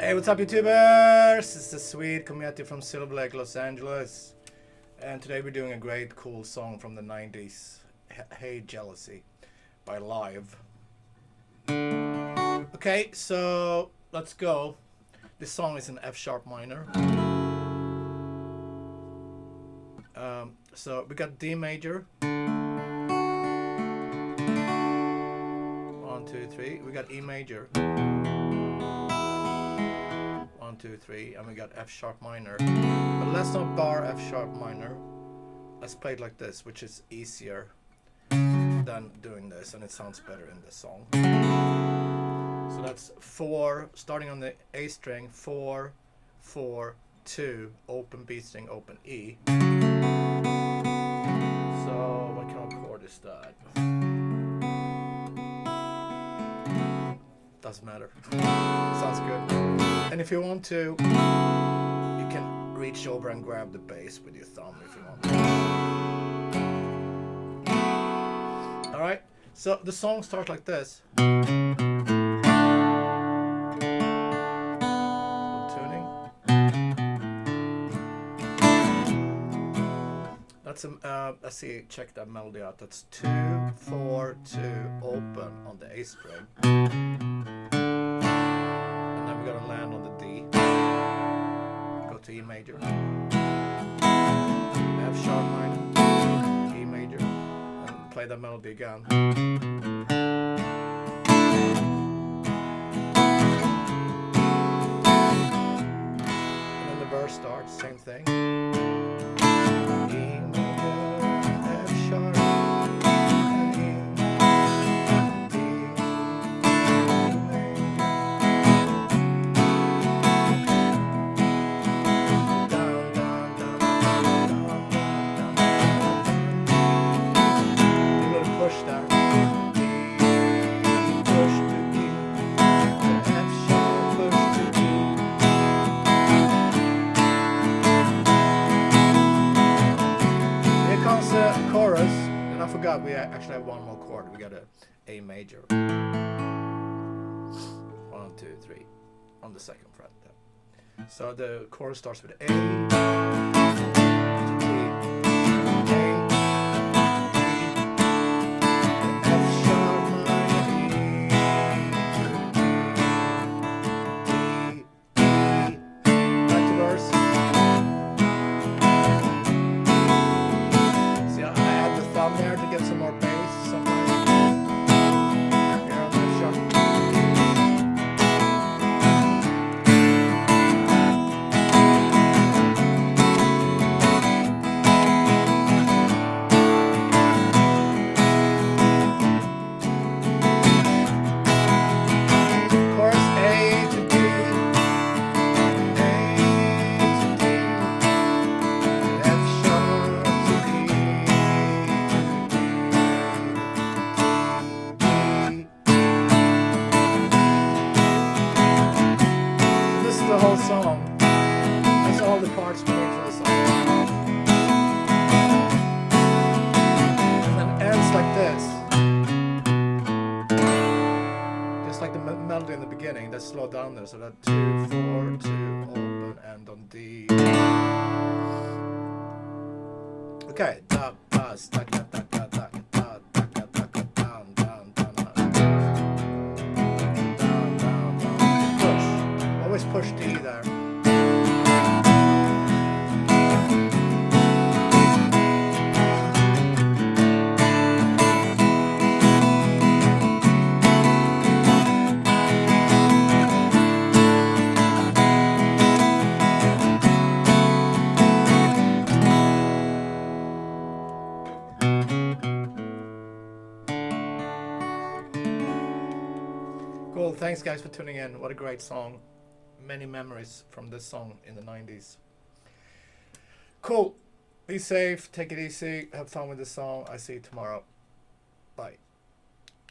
Hey, what's up, YouTubers? This is Swede coming at you from Silver Lake, Los Angeles. And today we're doing a great, cool song from the 90s, Hey Jealousy, by Live. Okay, so let's go. This song is in F sharp minor. So we got D major. 1, 2, 3. We got E major. 1, 2, 3, and we got F sharp minor. But let's not bar F sharp minor. Let's play it like this, which is easier than doing this, and it sounds better in this song. So that's 4, starting on the A string, 4, 4, 2, open B string, open E. So what kind of chord is that? Doesn't matter. Sounds good. And if you want to, you can reach over and grab the bass with your thumb if you want to. Alright, so the song starts like this. Tuning. That's let's see, check that melody out. That's 2, 4, 2, open on the A string. Gonna land on the D, go to E major, F sharp minor, E major, and play that melody again. And then the verse starts, same thing. E major, F sharp. We actually have one more chord. We got A major. 1, 2, 3 on the second fret there. So the chorus starts with A, to D, A, F sharp minor, E, D, back to verse. See, I add the thumb there to get some more bass. Sometimes here on that sharp. Chorus A to D, A to D, F sharp to D. The whole song. That's all the parts we need for the song. And then ends like this. Just like the melody in the beginning. That's slowed down there. So that 2, 4, 2, open, and on D. Okay. Da, bass, da, da, da, da, da, da, da, da, da, down, down, down, down. Down, down, down. Push. Always push D there. Cool, thanks guys for tuning in. What a great song. Many memories from this song in the 90s. Cool. Be safe, take it easy, have fun with the song. I see you tomorrow. Bye.